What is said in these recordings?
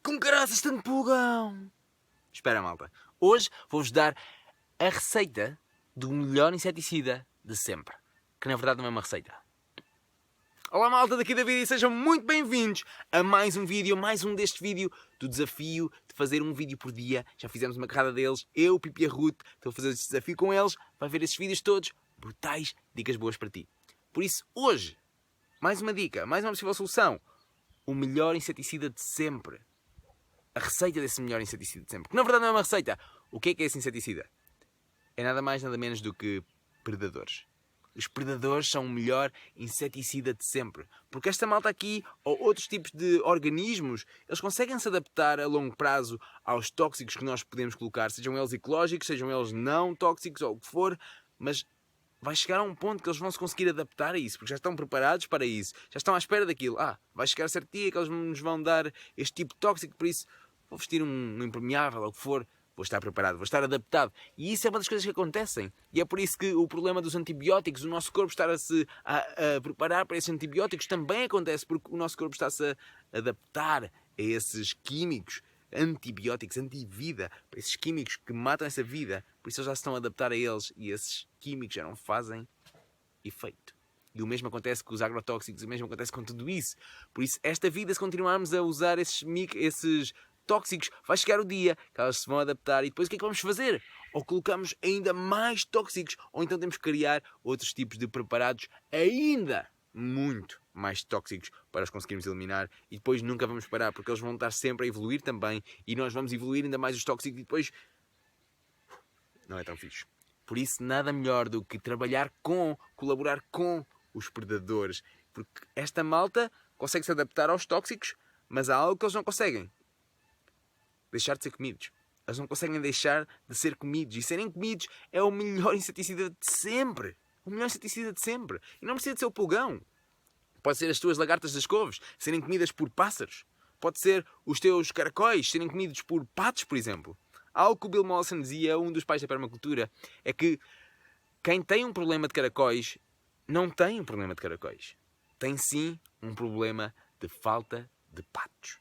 Com caraças, tanto pulgão! Espera, malta. Hoje vou-vos dar a receita do melhor inseticida de sempre. Que na verdade não é uma receita. Olá, malta, daqui David e sejam muito bem-vindos a mais um vídeo, mais um deste vídeo do desafio de fazer um vídeo por dia. Já fizemos uma carrada deles, eu, Pipi e a Ruth, estou a fazer este desafio com eles. Vai ver esses vídeos todos, brutais, dicas boas para ti. Por isso, hoje, mais uma dica, mais uma possível solução. O melhor inseticida de sempre. A receita desse melhor inseticida de sempre. Que na verdade não é uma receita. O que é esse inseticida? É nada mais, nada menos do que predadores. Os predadores são o melhor inseticida de sempre. Porque esta malta aqui, ou outros tipos de organismos, eles conseguem se adaptar a longo prazo aos tóxicos que nós podemos colocar, sejam eles ecológicos, sejam eles não tóxicos, ou o que for, mas vai chegar a um ponto que eles vão se conseguir adaptar a isso, porque já estão preparados para isso, já estão à espera daquilo. Vai chegar a certo dia que eles nos vão dar este tipo de tóxico, por isso vou vestir um impermeável, ou o que for, vou estar preparado, vou estar adaptado. E isso é uma das coisas que acontecem. E é por isso que o problema dos antibióticos, o nosso corpo estar a preparar para esses antibióticos também acontece, porque o nosso corpo está-se a adaptar a esses químicos, antibióticos, antivida, para esses químicos que matam essa vida. Por isso eles já se estão a adaptar a eles e esses químicos já não fazem efeito. E o mesmo acontece com os agrotóxicos, o mesmo acontece com tudo isso. Por isso, esta vida, se continuarmos a usar esses tóxicos, vai chegar o dia que elas se vão adaptar e depois o que é que vamos fazer? Ou colocamos ainda mais tóxicos, ou então temos que criar outros tipos de preparados ainda muito mais tóxicos para os conseguirmos eliminar e depois nunca vamos parar, porque eles vão estar sempre a evoluir também e nós vamos evoluir ainda mais os tóxicos e depois não é tão fixe. Por isso, nada melhor do que colaborar com os predadores, porque esta malta consegue se adaptar aos tóxicos, mas há algo que eles não conseguem: deixar de ser comidos. Eles não conseguem deixar de ser comidos. E serem comidos é o melhor inseticida de sempre. O melhor inseticida de sempre. E não precisa de ser o pulgão. Pode ser as tuas lagartas das couves serem comidas por pássaros. Pode ser os teus caracóis serem comidos por patos, por exemplo. Algo que o Bill Mollison dizia, um dos pais da permacultura, é que quem tem um problema de caracóis não tem um problema de caracóis. Tem sim um problema de falta de patos.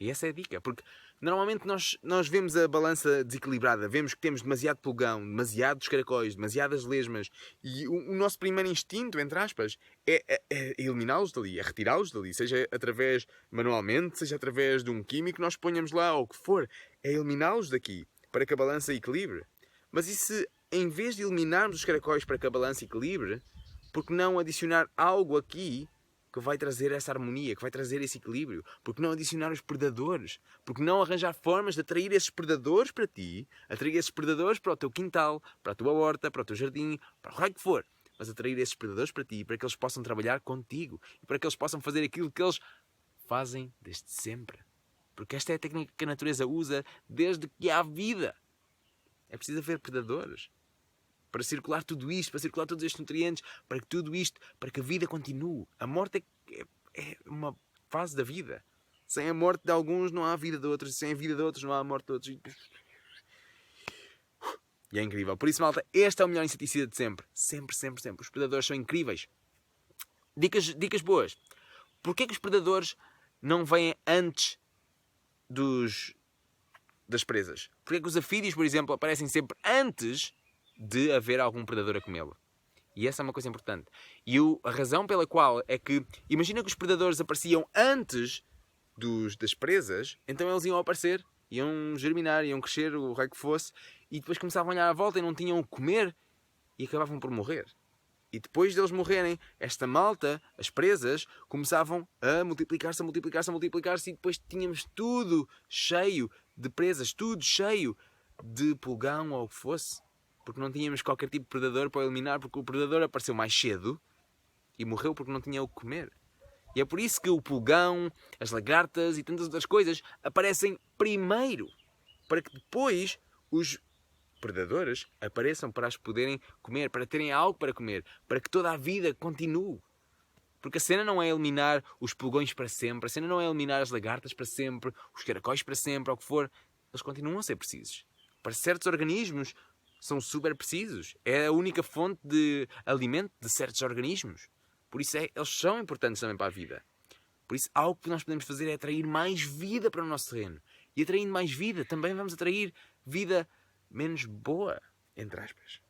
E essa é a dica, porque normalmente nós vemos a balança desequilibrada, vemos que temos demasiado pulgão, demasiados caracóis, demasiadas lesmas, e o nosso primeiro instinto, entre aspas, é eliminá-los dali, é retirá-los dali, seja através manualmente, seja através de um químico que nós ponhamos lá, ou o que for, é eliminá-los daqui, para que a balança equilibre. Mas e se, em vez de eliminarmos os caracóis para que a balança equilibre, por que não adicionar algo aqui que vai trazer essa harmonia, que vai trazer esse equilíbrio? Porque não adicionar os predadores? Porque não arranjar formas de atrair esses predadores para ti, atrair esses predadores para o teu quintal, para a tua horta, para o teu jardim, para o raio que for, mas atrair esses predadores para ti, para que eles possam trabalhar contigo e para que eles possam fazer aquilo que eles fazem desde sempre. Porque esta é a técnica que a natureza usa desde que há vida. É preciso haver predadores para circular tudo isto, para circular todos estes nutrientes, para que tudo isto, para que a vida continue. A morte é uma fase da vida. Sem a morte de alguns não há vida de outros, sem a vida de outros não há a morte de outros. E é incrível. Por isso, malta, este é o melhor inseticida de sempre. Sempre, sempre, sempre. Os predadores são incríveis. Dicas boas. Porquê que os predadores não vêm antes das presas? Porquê que os afídeos, por exemplo, aparecem sempre antes de haver algum predador a comê-lo? E essa é uma coisa importante. E a razão pela qual é que, imagina que os predadores apareciam antes das presas, então eles iam aparecer, iam germinar, iam crescer, o raio que fosse, e depois começavam a olhar à volta e não tinham o que comer e acabavam por morrer. E depois deles morrerem, esta malta, as presas, começavam a multiplicar-se, a multiplicar-se, a multiplicar-se, e depois tínhamos tudo cheio de presas, tudo cheio de pulgão ou o que fosse. Porque não tínhamos qualquer tipo de predador para eliminar, porque o predador apareceu mais cedo e morreu porque não tinha o que comer. E é por isso que o pulgão, as lagartas e tantas outras coisas aparecem primeiro, para que depois os predadores apareçam para as poderem comer, para terem algo para comer, para que toda a vida continue. Porque a cena não é eliminar os pulgões para sempre, a cena não é eliminar as lagartas para sempre, os caracóis para sempre, ou o que for. Eles continuam a ser precisos. Para certos organismos são super precisos. É a única fonte de alimento de certos organismos. Por isso eles são importantes também para a vida. Por isso, algo que nós podemos fazer é atrair mais vida para o nosso terreno. E atraindo mais vida, também vamos atrair vida menos boa, entre aspas.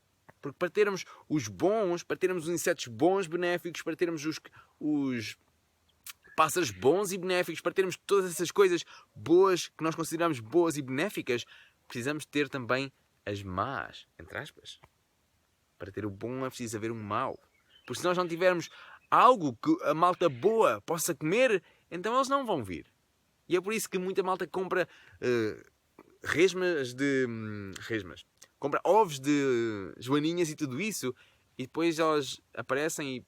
Porque para termos os bons, para termos os insetos bons, benéficos, para termos os pássaros bons e benéficos, para termos todas essas coisas boas que nós consideramos boas e benéficas, precisamos ter também as más, entre aspas. Para ter o bom é preciso haver um mau. Porque se nós não tivermos algo que a malta boa possa comer, então eles não vão vir. E é por isso que muita malta compra resmas. Compra ovos de joaninhas e tudo isso, e depois elas aparecem e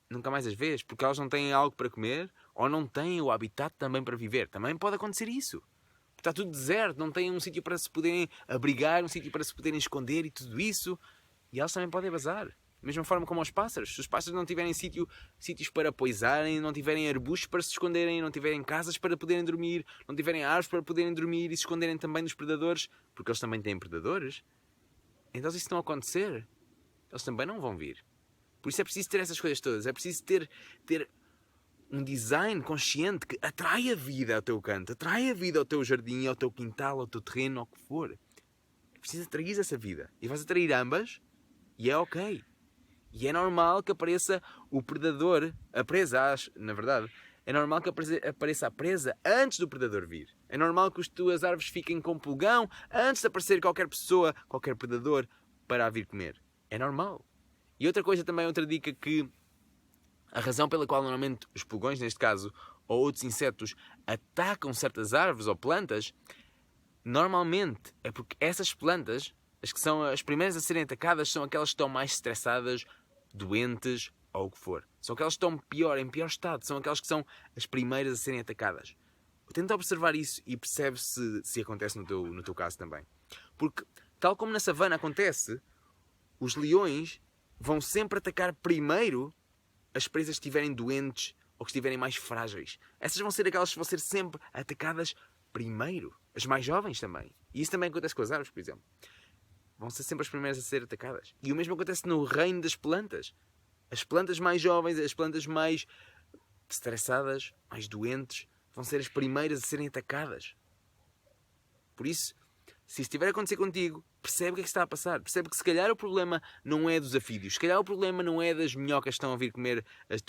nunca mais as vês, porque elas não têm algo para comer, ou não têm o habitat também para viver. Também pode acontecer isso. Está tudo deserto, não têm um sítio para se poderem abrigar, um sítio para se poderem esconder e tudo isso. E elas também podem vazar. Da mesma forma como os pássaros. Se os pássaros não tiverem sítios para poisarem, não tiverem arbustos para se esconderem, não tiverem casas para poderem dormir, não tiverem árvores para poderem dormir e se esconderem também dos predadores, porque eles também têm predadores, então se isso não acontecer, eles também não vão vir. Por isso é preciso ter essas coisas todas. É preciso ter um design consciente que atrai a vida ao teu canto, atrai a vida ao teu jardim, ao teu quintal, ao teu terreno, ao que for. É preciso atrair essa vida. E vais atrair ambas e é ok. E é normal que apareça o predador, a presa, na verdade. É normal que apareça a presa antes do predador vir. É normal que as tuas árvores fiquem com pulgão antes de aparecer qualquer pessoa, qualquer predador, para a vir comer. É normal. E outra coisa também, outra dica que a razão pela qual normalmente os pulgões, neste caso, ou outros insetos, atacam certas árvores ou plantas, normalmente é porque essas plantas, as que são as primeiras a serem atacadas, são aquelas que estão mais estressadas, doentes ou o que for. São aquelas que estão em pior estado, são aquelas que são as primeiras a serem atacadas. Tenta observar isso e percebe se acontece no teu caso também. Porque, tal como na savana acontece, os leões vão sempre atacar primeiro as presas que estiverem doentes ou que estiverem mais frágeis. Essas vão ser aquelas que vão ser sempre atacadas primeiro. As mais jovens também. E isso também acontece com as árvores, por exemplo. Vão ser sempre as primeiras a ser atacadas. E o mesmo acontece no reino das plantas. As plantas mais jovens, as plantas mais estressadas, mais doentes, vão ser as primeiras a serem atacadas. Por isso, se estiver a acontecer contigo, percebe o que é que está a passar. Percebe que se calhar o problema não é dos afídeos. Se calhar o problema não é das minhocas que estão a vir comer as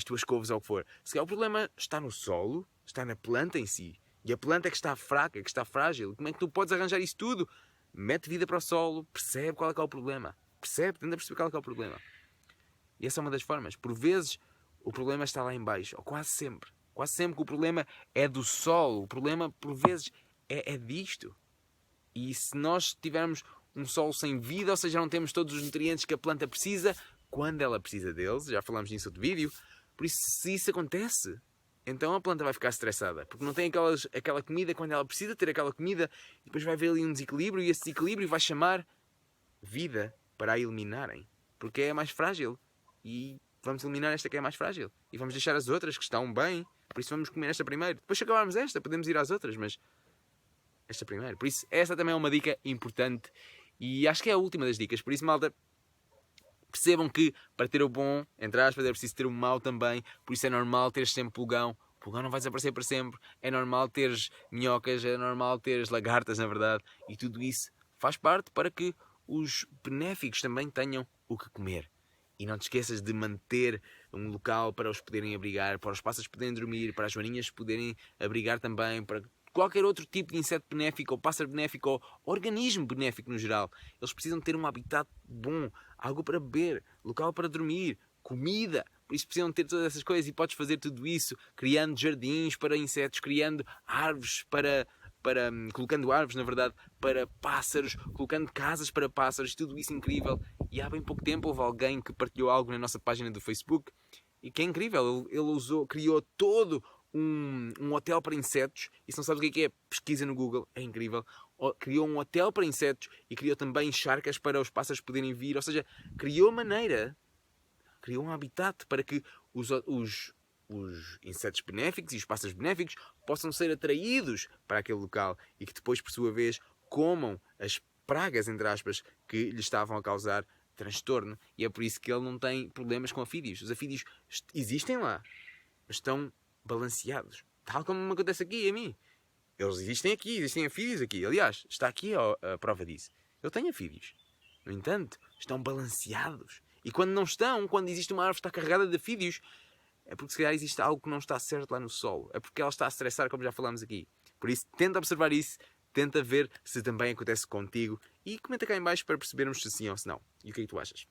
tuas couves ou o que for. Se calhar o problema está no solo, está na planta em si. E a planta é que está fraca, que está frágil. Como é que tu podes arranjar isso tudo? Mete vida para o solo, percebe qual é que é o problema. Tenta perceber qual é que é o problema. E essa é uma das formas. Por vezes, o problema está lá em baixo. Ou quase sempre. Quase sempre que o problema é do solo. O problema, por vezes, é disto. E se nós tivermos um solo sem vida, ou seja, não temos todos os nutrientes que a planta precisa, quando ela precisa deles, já falámos nisso no outro vídeo, por isso, se isso acontece, então a planta vai ficar estressada, porque não tem aquela comida quando ela precisa ter aquela comida, e depois vai haver ali um desequilíbrio, e esse desequilíbrio vai chamar vida para a eliminarem, porque é a mais frágil, e vamos eliminar esta que é a mais frágil, e vamos deixar as outras que estão bem, por isso vamos comer esta primeiro. Depois se acabarmos esta, podemos ir às outras, mas esta primeiro. Por isso, esta também é uma dica importante e acho que é a última das dicas. Por isso, malta, percebam que para ter o bom, entre aspas, é preciso ter o mau também. Por isso é normal teres sempre pulgão. O pulgão não vai desaparecer para sempre. É normal teres minhocas, é normal teres lagartas, na verdade. E tudo isso faz parte para que os benéficos também tenham o que comer. E não te esqueças de manter um local para os poderem abrigar, para os pássaros poderem dormir, para as joaninhas poderem abrigar também, para qualquer outro tipo de inseto benéfico, ou pássaro benéfico, ou organismo benéfico no geral. Eles precisam ter um habitat bom, algo para beber, local para dormir, comida. Por isso precisam ter todas essas coisas e podes fazer tudo isso criando jardins para insetos, criando árvores colocando árvores, na verdade, para pássaros, colocando casas para pássaros, tudo isso incrível. E há bem pouco tempo houve alguém que partilhou algo na nossa página do Facebook e que é incrível. Ele criou todo um hotel para insetos, e se não sabes o que é, pesquisa no Google, é incrível. Criou um hotel para insetos e criou também charcas para os pássaros poderem vir, ou seja, criou um habitat para que os insetos benéficos e os pássaros benéficos possam ser atraídos para aquele local e que depois, por sua vez, comam as pragas, entre aspas, que lhe estavam a causar transtorno. E é por isso que ele não tem problemas com afídeos. Os afídeos existem lá, mas estão balanceados. Tal como me acontece aqui a mim. Eles existem aqui, existem anfíbios aqui. Aliás, está aqui a prova disso. Eu tenho anfíbios. No entanto, estão balanceados. E quando não estão, quando existe uma árvore que está carregada de anfíbios, é porque se calhar existe algo que não está certo lá no solo. É porque ela está a estressar, como já falámos aqui. Por isso, tenta observar isso. Tenta ver se também acontece contigo. E comenta cá em baixo para percebermos se sim ou se não. E o que é que tu achas?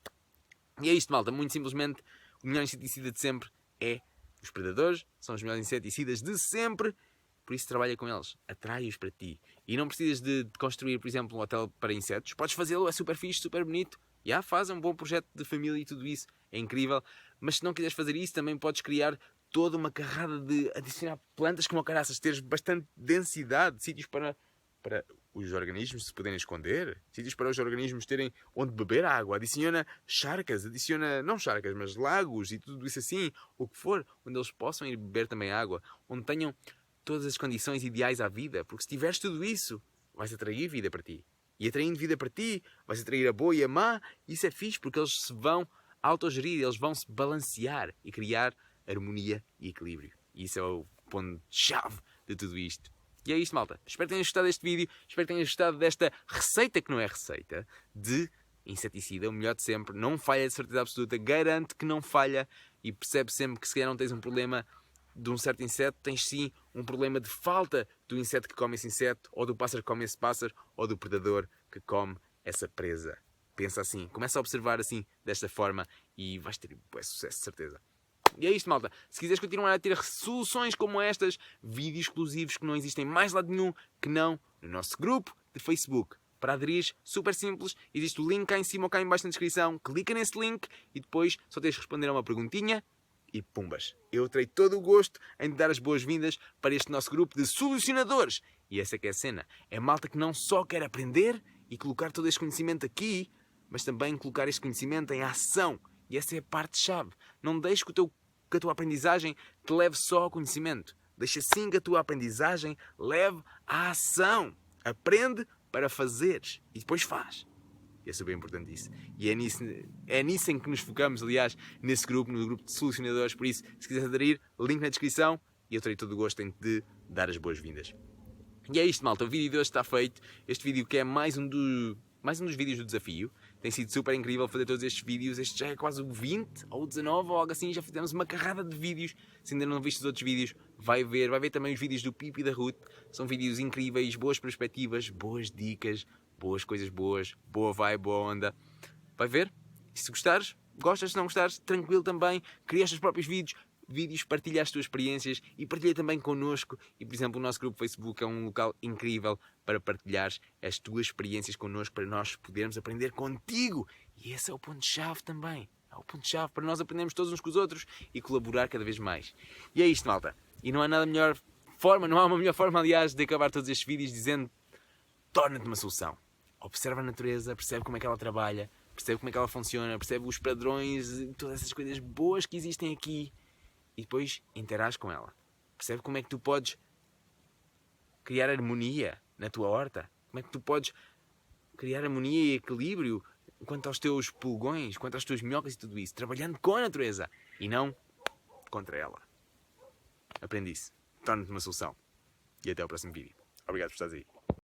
E é isto, malta. Muito simplesmente, o melhor inseticida de sempre é os predadores. São os melhores inseticidas de sempre. Por isso trabalha com eles. Atrai-os para ti. E não precisas de construir, por exemplo, um hotel para insetos. Podes fazê-lo, é super fixe, super bonito. Faz um bom projeto de família e tudo isso. É incrível. Mas se não quiseres fazer isso, também podes criar toda uma carrada de adicionar plantas como caraças. Teres bastante densidade. Sítios para os organismos se poderem esconder. Sítios para os organismos terem onde beber água. Adiciona charcas. Não charcas, mas lagos e tudo isso assim. O que for. Onde eles possam ir beber também água. Onde tenham todas as condições ideais à vida. Porque se tiveres tudo isso, vais atrair vida para ti. E atraindo vida para ti, vais atrair a boa e a má. Isso é fixe porque eles se vão autogerir, eles vão se balancear e criar harmonia e equilíbrio. E isso é o ponto-chave de tudo isto. E é isto, malta. Espero que tenhas gostado deste vídeo. Espero que tenhas gostado desta receita que não é receita de inseticida, o melhor de sempre. Não falha, de certeza absoluta. Garanto que não falha. E percebe sempre que se calhar não tens um problema de um certo inseto, tens sim um problema de falta do inseto que come esse inseto, ou do pássaro que come esse pássaro, ou do predador que come essa presa. Pensa assim, começa a observar assim, desta forma, e vais ter sucesso, de certeza. E é isto, malta. Se quiseres continuar a ter soluções como estas, vídeos exclusivos que não existem mais lado nenhum que não no nosso grupo de Facebook. Para aderir, super simples, existe o link cá em cima ou cá em baixo na descrição. Clica nesse link e depois só tens de responder a uma perguntinha e pumbas. Eu terei todo o gosto em te dar as boas-vindas para este nosso grupo de solucionadores. E essa é que é a cena. É malta que não só quer aprender e colocar todo este conhecimento aqui, mas também colocar este conhecimento em ação. E essa é a parte-chave. Não deixes que a tua aprendizagem te leve só ao conhecimento. Deixa sim que a tua aprendizagem leve à ação. Aprende para fazeres e depois faz. E é super importante isso. E é nisso em que nos focamos, aliás, nesse grupo, no grupo de solucionadores. Por isso, se quiseres aderir, link na descrição e eu terei todo o gosto em te dar as boas-vindas. E é isto, malta. O vídeo de hoje está feito. Este vídeo que é mais um dos vídeos do desafio. Tem sido super incrível fazer todos estes vídeos. Este já é quase o 20 ou o 19 ou algo assim. Já fizemos uma carrada de vídeos. Se ainda não viste os outros vídeos, vai ver também os vídeos do Pipo e da Ruth. São vídeos incríveis, boas perspectivas, boas dicas, boas coisas boas, boa vibe, boa onda. Vai ver? E se gostares, gostas, se não gostares, tranquilo também. Cria os teus próprios vídeos, partilha as tuas experiências e partilha também connosco. E, por exemplo, o nosso grupo Facebook é um local incrível para partilhares as tuas experiências connosco, para nós podermos aprender contigo. E esse é o ponto-chave também. É o ponto-chave para nós aprendermos todos uns com os outros e colaborar cada vez mais. E é isto, malta. E não há uma melhor forma, aliás, de acabar todos estes vídeos dizendo: torna-te uma solução. Observa a natureza, percebe como é que ela trabalha, percebe como é que ela funciona, percebe os padrões, todas essas coisas boas que existem aqui. E depois interage com ela. Percebe como é que tu podes criar harmonia na tua horta? Como é que tu podes criar harmonia e equilíbrio quanto aos teus pulgões, quanto às tuas minhocas e tudo isso? Trabalhando com a natureza e não contra ela. Aprende isso. Torna-te uma solução. E até ao próximo vídeo. Obrigado por estares aí.